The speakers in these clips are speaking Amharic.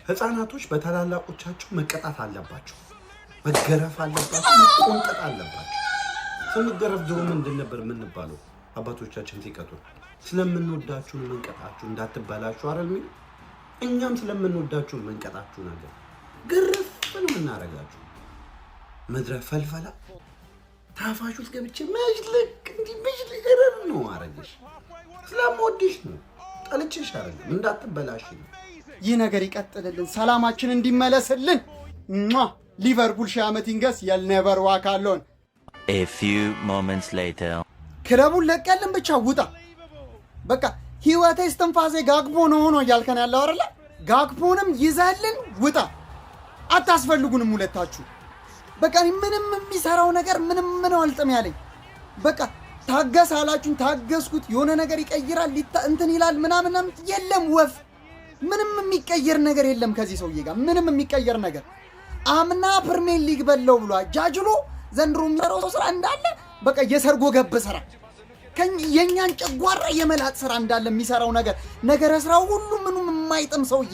ህፃናቶች በታላላቆቻቸው መቀጣት አለባቸው፣ መገረፍ አለባቸው፣ መቆንጠጥ አለባቸው። ስንገረፍ ድሮ ምንድን ነበር የምንባለው? አባቶቻችን ሲቀጡ ስለምንወዳችሁ ነው መንቀጣችሁ እንዳትበላችሁ አይደል? እኛም ስለምንወዳችሁ መንቀጣችሁ ነገር ግርፍ ነው የምናረጋችሁ። መድረ ፈልፈላ ታፋሽ ውስጥ ገብቼ መጅልቅ እንዲህ መጅልቅ ነው አረግሽ። ስለምወድሽ ነው ጠልቼሽ አይደለም፣ እንዳትበላሽ ነው። ይህ ነገር ይቀጥልልን፣ ሰላማችን እንዲመለስልን። ሊቨርፑል ሺህ ዓመት ይንገስ። የልኔቨር ዋክ አሎን። A few moments later ክለቡን ለቀልን ብቻ ውጣ። በቃ ህይወቴ እስትንፋሴ ጋግቦ ነው ሆኖ እያልከን ያለው አይደለ? ጋግቦንም ይዘህልን ውጣ። አታስፈልጉንም ሁለታችሁ። በቃ ምንም የሚሰራው ነገር ምንም ነው አልጥም ያለኝ። በቃ ታገስ አላችሁን፣ ታገስኩት። የሆነ ነገር ይቀይራል እንትን ይላል ምናምን የለም። ወፍ ምንም የሚቀየር ነገር የለም ከዚህ ሰውዬ ጋር ምንም የሚቀየር ነገር። አምና ፕሪሚየር ሊግ በለው ብሎ አጃጅሎ ዘንድሮ የሚሰራው ስራ እንዳለ በቃ የሰርጎ ገብ ስራ የኛን ጨጓራ የመላጥ ስራ እንዳለ የሚሰራው ነገር ስራው ሁሉ ምኑም የማይጥም ሰውዬ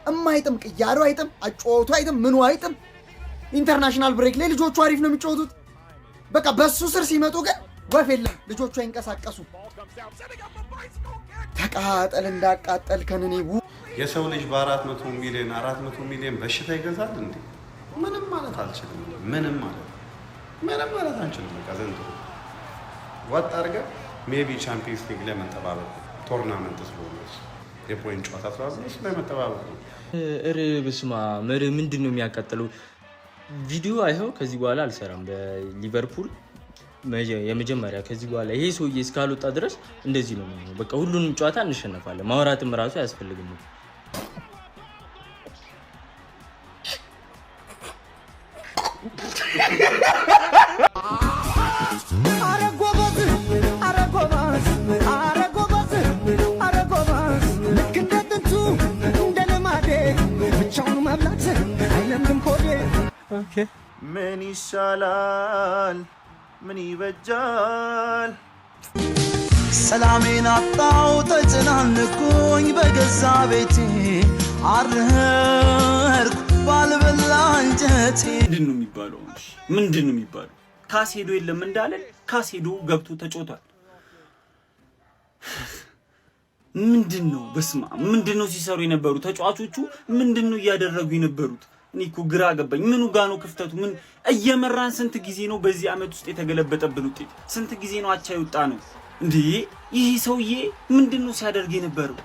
የማይጥም ቅያሩ አይጥም፣ አጫወቱ አይጥም፣ ምኑ አይጥም። ኢንተርናሽናል ብሬክ ላይ ልጆቹ አሪፍ ነው የሚጫወቱት። በቃ በሱ ስር ሲመጡ ግን ወፍ የለም፣ ልጆቹ አይንቀሳቀሱ። ተቃጠል እንዳቃጠል ከነኔ የሰው ልጅ በ400 ሚሊዮን በሽታ ይገዛል እንዴ? ምንም ማለት አልችልም። ምንም ማለት አንችልም። በቃ ዘንድሮ ወጥ አድርገህ ሜቢ ቻምፒየንስ ሊግ ለመጠባበቅ ቶርናመንት ስለሆነ የፖይንት ጨዋታ ስለሆነ ለመጠባበቅ ነው። በስመ አብ ምንድን ነው የሚያቃጥለው? ቪዲዮ አይኸው ከዚህ በኋላ አልሰራም በሊቨርፑል የመጀመሪያ። ከዚህ በኋላ ይሄ ሰውዬ እስካልወጣ ድረስ እንደዚህ ነው የሚሆነው። በቃ ሁሉንም ጨዋታ እንሸነፋለን። ማውራትም ራሱ አያስፈልግም። ምን ይሻላል ምን ይበጃል? ሰላሜን አጣው ተጨናንኩኝ በገዛ ቤቴ አርህርኩ ባልበላ እንጀቴ። ምንድን ነው የሚባለው? ካሴዶ የለም እንዳለን ካሴዶ ገብቶ ተጫውቷል። ምንድነው? በስማ ምንድነው ሲሰሩ የነበሩ ተጫዋቾቹ? ምንድነው እያደረጉ የነበሩት? እኔ እኮ ግራ ገባኝ። ምኑ ጋር ነው ክፍተቱ? ምን እየመራን ስንት ጊዜ ነው በዚህ አመት ውስጥ የተገለበጠብን ውጤት? ስንት ጊዜ ነው አቻ ይወጣ ነው እንዴ? ይህ ሰውዬ ምንድነው ሲያደርግ የነበረው?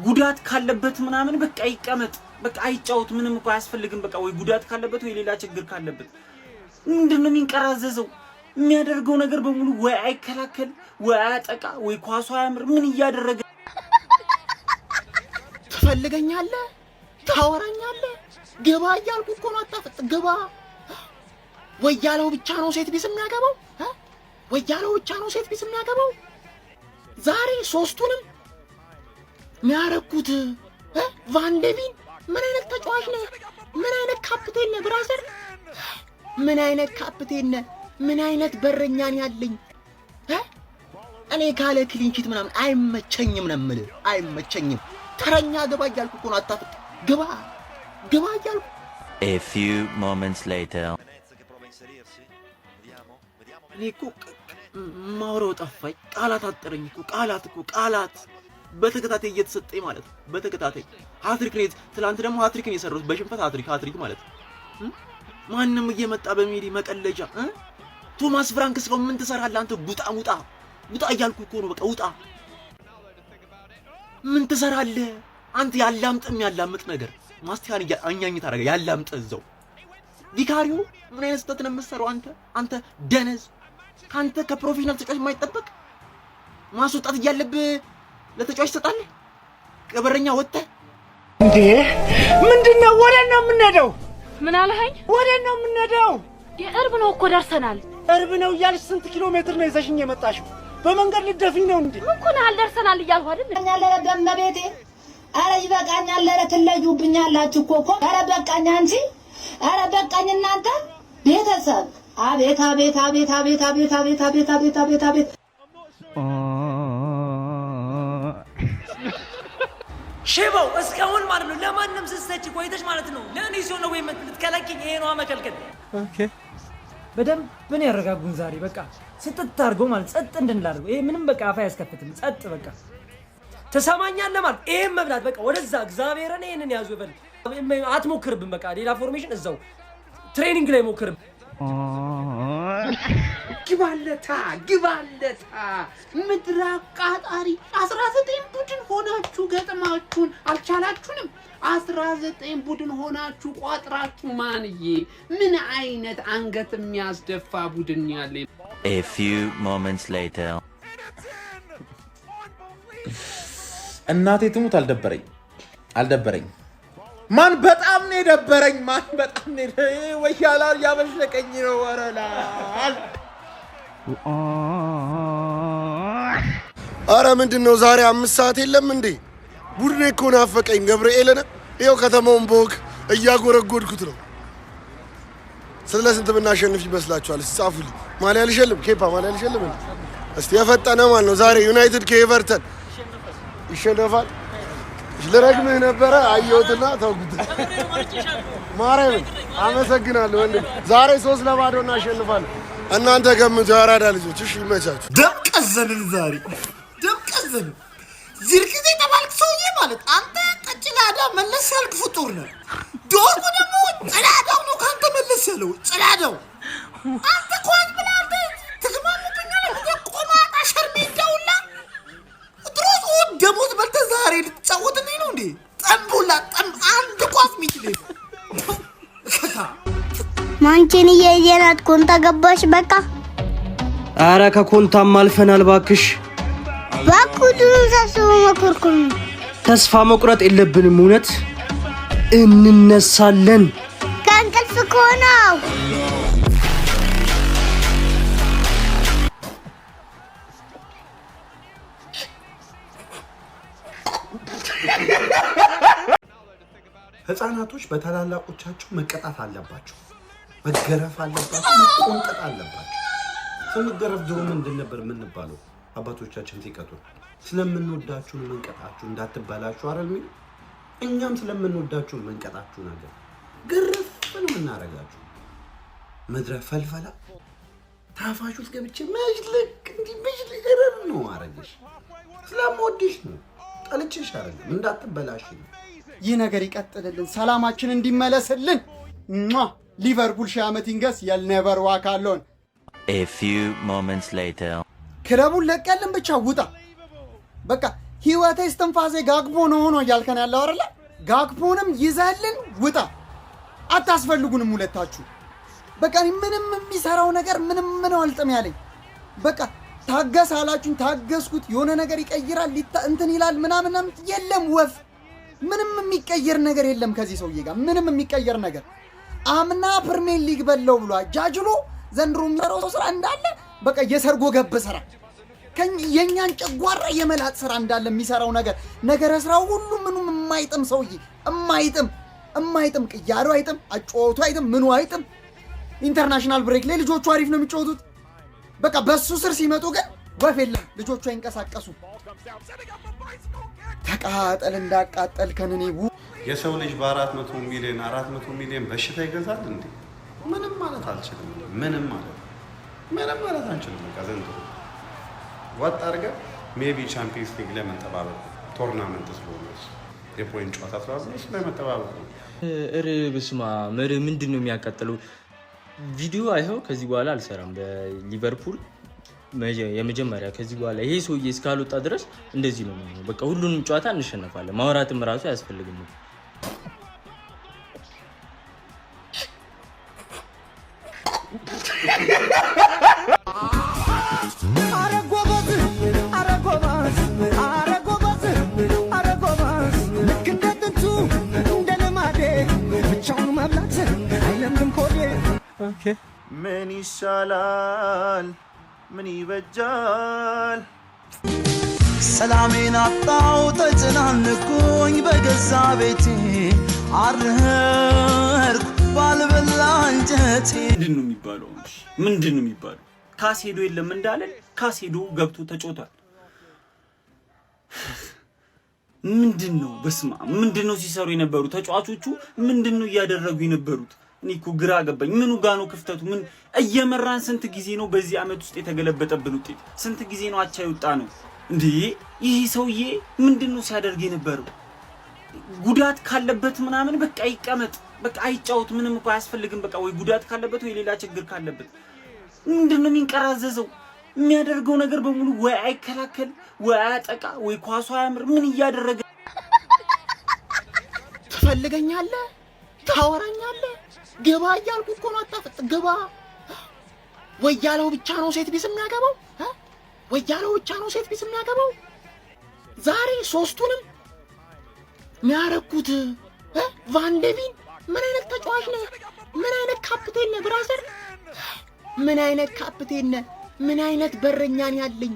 ጉዳት ካለበት ምናምን በቃ ይቀመጥ፣ በቃ አይጫወት፣ ምንም እኮ አያስፈልግም። በቃ ወይ ጉዳት ካለበት ወይ ሌላ ችግር ካለበት ምንድነው የሚንቀራዘዘው? የሚያደርገው ነገር በሙሉ ወይ አይከላከል ወይ አያጠቃ ወይ ኳሱ አያምር። ምን እያደረገ ትፈልገኛለህ? ታወራኛለህ? ግባ እያልኩ እኮ ነው። አታፍጥ፣ ግባ። ወያለው ብቻ ነው ሴት ቢስ የሚያገባው? ወያለው ብቻ ነው ሴት ቢስ የሚያገባው? ዛሬ ሶስቱንም የሚያረኩት ቫንደቪን ምን አይነት ተጫዋች ነህ? ምን አይነት ካፕቴን ነህ ብራዘር? ምን አይነት ካፕቴን ነህ? ምን አይነት በረኛን ያለኝ? እኔ ካለ ክሊንቺት ምናምን አይመቸኝም ነው የምልህ፣ አይመቸኝም። ተረኛ ግባ እያልኩ እኮ ነው። አታፍጥ፣ ግባ እያልኩ። A few moments later እኔ እኮ ማውራው ጠፋኝ። ቃላት አጠረኝ እኮ ቃላት በተከታታይ እየተሰጠኝ ማለት ነው። በተከታታይ ሃትሪክ ነው። ትላንት ደግሞ ሃትሪክ ነው የሰሩት በሽንፈት ሃትሪክ ማለት ነው። ማንንም እየመጣ በሜዲ መቀለጃ ቶማስ ፍራንክስ ነው። ምን ትሰራለህ አንተ? ውጣ እያልኩ እኮ ነው። በቃ ውጣ። ምን ትሰራለህ አንተ? ያላምጥ ነገር ማስቲያን አኛኝ ታረጋ ያላምጥ እዛው። ቪካሪዮ ምን አይነት ስህተት ነው የምትሰራው አንተ ደነዝ? ካንተ ከፕሮፌሽናል ተጫዋች የማይጠበቅ ማስወጣት እያለብህ ለተጫዋች ትሰጣለህ። ቀበረኛ ወጥተህ እንዴ! ምንድነው? ወዴት ነው የምንሄደው? ምን አልኸኝ? ወዴት ነው የምንሄደው? የእርብ ነው እኮ ደርሰናል። እርብ ነው እያልሽ ስንት ኪሎ ሜትር ነው ይዘሽኝ የመጣሽው? በመንገድ ልትደፊኝ ነው እንዴ? ምን ኮናል? ደርሰናል እያልኩ አይደል? ያለረ ደመቤቴ አረ ይበቃኛል። አረ ትለዩብኛላችሁ እኮ አረ በቃኝ አንቺ። አረ በቃኝ እናንተ ቤተሰብ። አቤት አቤት አቤት አቤት አቤት አቤት አቤት አቤት አቤት አቤት ሽባው እስካሁን ማለት ነው ለማንም ስትሰጪ ቆይተሽ ማለት ነው ለእኔ ሲሆን ነው ወይ የምትከለኪኝ? ይሄ ነው መከልከል። ኦኬ በደንብ ነው ያረጋጉን ዛሬ በቃ ስትት አድርገው ማለት ጸጥ እንድንላርገው። ይሄ ምንም በቃ አፋ ያስከፍትም ጸጥ በቃ ተሰማኛለህ ማለት ይሄን መብላት በቃ ወደዛ እግዚአብሔርን ይሄንን ያዙ ይበል። አትሞክርብን በቃ ሌላ ፎርሜሽን እዛው ትሬኒንግ ላይ ሞክርብ። ግባለታ ምድር አቃጣሪ 19 ቡድን ሆናችሁ ገጥማችሁን አልቻላችሁንም። 19 ቡድን ሆናችሁ ቋጥራችሁ ማንዬ ምን አይነት አንገት የሚያስደፋ ቡድን ያለ። A few moments later. እናቴ ትሙት አልደበረኝ። ማን በጣም ነው የደበረኝ። ወያላ ያበሸቀኝ ነው ወረላል። አረ ምንድነው ዛሬ 5 ሰዓት የለም እንዴ? ቡድኔ እኮ ናፈቀኝ ገብርኤልን። ይኸው ከተማውን በወግ እያጎረጎድኩት ነው። ስለ ስንት ብናሸንፍ ይመስላችኋል? ጻፉልኝ። ማሊያ ልሸልም፣ ኬፓ ማሊያ ልሸልም። እስቲ የፈጠነ ማን ነው ዛሬ? ዩናይትድ ከኤቨርተን ይሸነፋል። ልረግምህ ነበረ አየሁትና ተውኩት። ማርያምን አመሰግናለሁ ወንድም። ዛሬ 3-0 እናሸንፋለን። እናንተ ገምቱ የአራዳ ልጆች። እሺ ይመቻችሁ። ደምቀዘንን ዛሬ ደምቀዘንን። ዝርክዜ ተባልክ ሰውዬ ማለት አንተ ቀጭላዳ መለስ ያልክ ፍጡር ነህ። ዶርጉ ደግሞ ጭላዳው ነው ካንተ መለስ ያለው ጭላዳው። አንተ ኳስ ብላ አንተ ትግማሙብኛለህ። ቆማጣ ሸርሜዳውላ ድሮስ ደሞዝ በልተህ ዛሬ ልትጫወትልኝ ነው እንዴ? ጠምቡላ አንድ ኳስ ሚችል ማንቺን እየየናት ኮንታ ገባሽ በቃ። አረ ከኮንታም አልፈናል ባክሽ። ባኩዱን ሳስቡ መኮርኮም ተስፋ መቁረጥ የለብንም። እውነት እንነሳለን ከእንቅልፍ ከሆነው። ህፃናቶች በታላላቆቻቸው መቀጣት አለባቸው፣ መገረፍ አለባቸው፣ መቆንጠጥ አለባቸው። ስንገረፍ ድሮ ምንድን ነበር የምንባለው? አባቶቻችን ሲቀጡ ስለምንወዳችሁ ነው መንቀጣችሁ እንዳትበላችሁ አይደል የሚሉ። እኛም ስለምንወዳችሁ ነው መንቀጣችሁ። ነገር ግርፍ ነው የምናረጋችሁ። ምድረ ፈልፈላ ታፋሽ ውስጥ ገብቼ መሽልክ እንዲህ መሽልክ ነው አረግሽ። ስለምወድሽ ነው፣ ጠልቼሽ አይደለም፣ እንዳትበላሽ ነው። ይህ ነገር ይቀጥልልን፣ ሰላማችን እንዲመለስልን። ሊቨርፑል ሺህ ዓመት ይንገስ። የልኔቨር ዋክ አሎን። A few moments later. ክለቡን ለቀልን ብቻ ውጣ በቃ። ህይወቴ እስትንፋሴ ጋግቦ ነው ሆኖ እያልከን ያለው አይደለ? ጋግቦንም ይዘህልን ውጣ። አታስፈልጉንም ሁለታችሁ በቃ። ምንም የሚሰራው ነገር ምንም ነው አልጥም ያለኝ በቃ። ታገስ አላችሁኝ፣ ታገስኩት። የሆነ ነገር ይቀይራል እንትን ይላል ምናምን የለም። ወፍ ምንም የሚቀየር ነገር የለም ከዚህ ሰውዬ ጋር ምንም የሚቀየር ነገር። አምና ፕሪሚየር ሊግ በለው ብሎ አጃጅሎ ዘንድሮ የሚሰራው ስራ እንዳለ በቃ የሰርጎ ገብ ስራ፣ የኛን ጨጓራ የመላጥ ስራ እንዳለ የሚሰራው ነገረ ስራው ሁሉ ምኑም የማይጥም ሰውዬ፣ የማይጥም ቅያሬው አይጥም፣ አጫወቱ አይጥም፣ ምኑ አይጥም። ኢንተርናሽናል ብሬክ ላይ ልጆቹ አሪፍ ነው የሚጫወቱት። በቃ በሱ ስር ሲመጡ ግን ወፍ የለም፣ ልጆቹ አይንቀሳቀሱ። ተቃጠል እንዳቃጠል ከነኔ የሰው ልጅ በ400 ሚሊዮን በሽታ ይገዛል እንዴ? ምንም ማለት አልችልም። ምንም ማለት አንችልም። በቃ ዘንድሮ ወጥ አድርገህ ሜቢ ቻምፒየንስ ሊግ ለመጠባበቅ ቶርናመንት ስለሆነ የፖይንት ጨዋታ ስለሆነ ለመጠባበቅ ነው። በስመ አብ ምንድን ነው የሚያቃጥለው? ቪዲዮ አይኸው ከዚህ በኋላ አልሰራም በሊቨርፑል የመጀመሪያ። ከዚህ በኋላ ይሄ ሰውዬ እስካልወጣ ድረስ እንደዚህ ነው የሚሆነው። በቃ ሁሉንም ጨዋታ እንሸነፋለን። ማውራትም ራሱ አያስፈልግም። ምን ይሻላል ምን ይበጃል? ሰላሜን አጣው ተጨናንኩኝ በገዛ ቤቴ አርህርኩ ባልበላ እንጀቴ። ምንድን ነው የሚባለው? ካሴዶ የለም እንዳለን ካሴዶ ገብቶ ተጫውቷል። ምንድነው? በስማ ምንድነው ሲሰሩ የነበሩ ተጫዋቾቹ? ምንድነው እያደረጉ የነበሩት? እኔ እኮ ግራ ገባኝ። ምኑ ጋር ነው ክፍተቱ? ምን እየመራን ስንት ጊዜ ነው በዚህ አመት ውስጥ የተገለበጠብን ውጤት? ስንት ጊዜ ነው አቻ ይወጣ ነው እንዴ? ይህ ሰውዬ ምንድነው ሲያደርግ የነበረው? ጉዳት ካለበት ምናምን በቃ ይቀመጥ፣ በቃ አይጫወት፣ ምንም እኮ አያስፈልግም። በቃ ወይ ጉዳት ካለበት ወይ ሌላ ችግር ካለበት ምንድነው የሚንቀራዘዘው? የሚያደርገው ነገር በሙሉ ወይ አይከላከል ወይ አያጠቃ ወይ ኳሱ አያምር። ምን እያደረገ ትፈልገኛለህ? ታወራኛለህ? ግባ እያልኩ እኮ ነው። አታፍጥ፣ ግባ። ወያለው ብቻ ነው ሴት ቢስ የሚያገባው? ወያለው ብቻ ነው ሴት ቢስ የሚያገባው? ዛሬ ሶስቱንም ያረኩት ቫንደቪን ምን አይነት ተጫዋች ነህ? ምን አይነት ካፕቴን ነህ ብራዘር? ምን አይነት ካፕቴን ነህ? ምን አይነት በረኛን ያለኝ?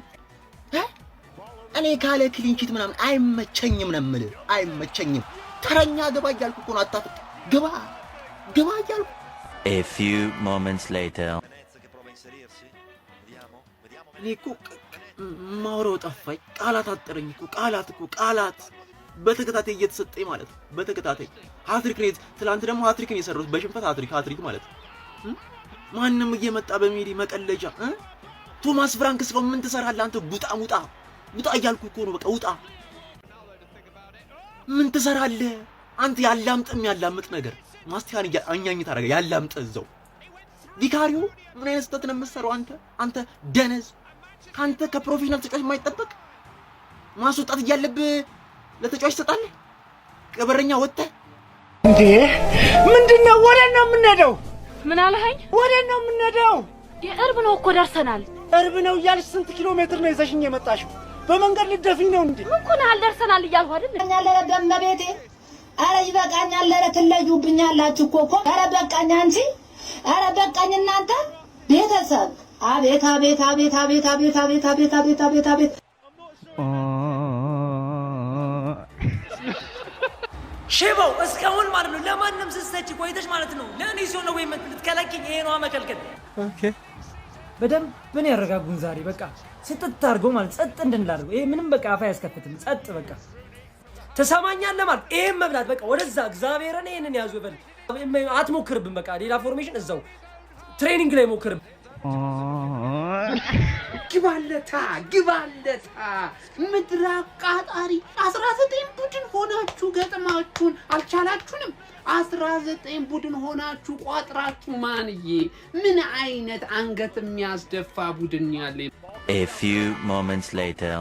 እኔ ካለ ክሊንቺት ምናምን አይመቸኝም ነው የምልህ፣ አይመቸኝም። ተረኛ ግባ እያልኩ እኮ ነው። አታፍጥ፣ ግባ ግባ እያልኩ። A few moments later. እኔ እኮ ማውራው ጠፋኝ። ቃላት አጠረኝ እኮ ቃላት በተከታታይ እየተሰጠኝ ማለት ነው። በተከታታይ ሃትሪክ ነው። ትላንት ደግሞ ሃትሪክ ነው የሰሩት በሽንፈት ሃትሪክ ማለት ነው። ማንንም እየመጣ በሜዲ መቀለጃ ቶማስ ፍራንክስ ነው። ምን ትሰራለህ አንተ? ውጣ እያልኩ እኮ ነው። በቃ ውጣ። ምን ትሰራለህ አንተ? ያላምጥ ነገር ማስቲያን አኛኝ ታረጋ ያላምጥ እዛው። ቪካሪዮ ምን አይነት ስህተት ነው የምትሰራው አንተ ደነዝ። ካንተ ከፕሮፌሽናል ተጫዋች የማይጠበቅ ማስወጣት እያለብህ ለተጫዋች ትሰጣለህ። ከበረኛ ወጥተህ እንዴ ምንድነው? ወዴት ነው የምንሄደው? ምን አልኸኝ? ወዴት ነው የምንሄደው? የእርብ ነው እኮ ደርሰናል። እርብ ነው እያልሽ ስንት ኪሎ ሜትር ነው ይዘሽኝ የመጣሽው? በመንገድ ልደፊኝ ነው እንዴ? ምን ኮና አልደርሰናል እያልኩ አይደል? ያለረ ደመቤቴ አረ ይበቃኛል። አረ ትለዩብኛላችሁ እኮ አረ በቃኝ አንቺ። አረ በቃኝ እናንተ ቤተሰብ። አቤት አቤት አቤት አቤት አቤት አቤት አቤት አቤት አቤት አቤት ሽበው እስካሁን ማለት ነው ለማንም ስትሰጪ ቆይተሽ ማለት ነው። ለእኔ ሲሆን ነው ወይ የምትከለኪኝ? ይሄ ነው መከልከል። ኦኬ በደንብ ምን ያረጋጉን ዛሬ በቃ ስጥት አድርገው ማለት ጸጥ እንድንላርገው። ይሄ ምንም በቃ አፋ ያስከፍትም። ጸጥ በቃ ተሰማኛለህ ማለት ይሄን መብላት በቃ ወደዛ እግዚአብሔርን ይሄንን ያዙ ይበል። አትሞክርብን በቃ ሌላ ፎርሜሽን እዛው ትሬኒንግ ላይ ሞክርብ። ግባለታ ምድር አቃጣሪ 19 ቡድን ሆናችሁ ገጥማችሁን አልቻላችሁንም። 19 ቡድን ሆናችሁ ቋጥራችሁ ማንዬ ምን አይነት አንገት የሚያስደፋ ቡድን ያለ። A few moments later.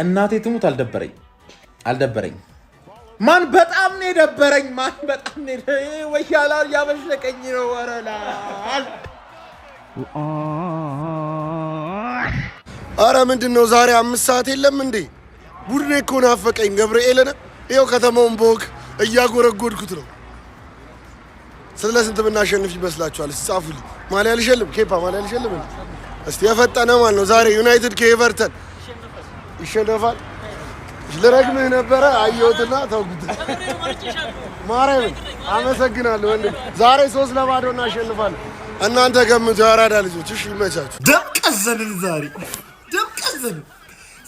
እናቴ ትሙት አልደበረኝ። ማን በጣም ነው የደበረኝ። ማን በጣም ነው ወያላ ያበሽለቀኝ ነው ወረላል። አረ ምንድነው ዛሬ 5 ሰዓት የለም እንዴ? ቡድኔ እኮ ናፈቀኝ ገብርኤልን። ይኸው ከተማውን ቦክ እያጎረጎድኩት ነው። ስለ ስንት ብናሸንፍ ይመስላችኋል? ጻፉልኝ። ማሊያ ልሸልም፣ ኬፓ ማሊያ ልሸልም። እስቲ የፈጠነ ማን ነው ዛሬ? ዩናይትድ ከኤቨርተን ይሸነፋል። ልረግምህ ነበረ አየሁትና ተውኩት። ማርያምን አመሰግናለሁ ወንድም። ዛሬ 3-0 እናሸንፋለን። እናንተ ገምቱ የአራዳ ልጆች። እሺ ይመቻችሁ። ደምቀዘንን ዛሬ ደምቀዘን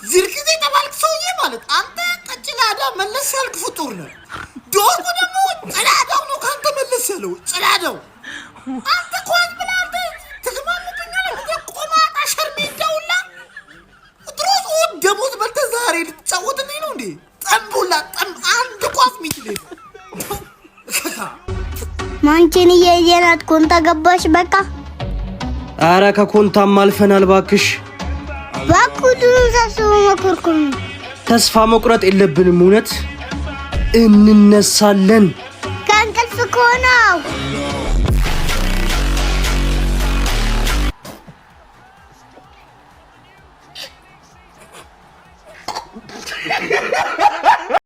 ዝርክዜ ተባልክ ሰውዬ ማለት አንተ ቀጭላዳ መለስ ያልክ ፍጡር ነህ። ዶርጉ ደግሞ ጭላዳው ነው ካንተ መለስ ያለው ጭላዳው። አንተ ኳስ ብላ አንተ ትግማሙብኛል እንደ ቆማጣ ሸርሜዳውላ ድሮስ ደሞዝ በልተህ ዛሬ ልትጫወትልኝ ነው እንዴ? ጠምቡላ አንድ ኳስ ሚችል ማንቺን እየየናት ኮንታ ገባሽ በቃ። አረ ከኮንታም አልፈናል ባክሽ። ባኩዱን ሳስቡ መኮርኮም ተስፋ መቁረጥ የለብንም። እውነት እንነሳለን። ከእንቅልፍ ከሆነው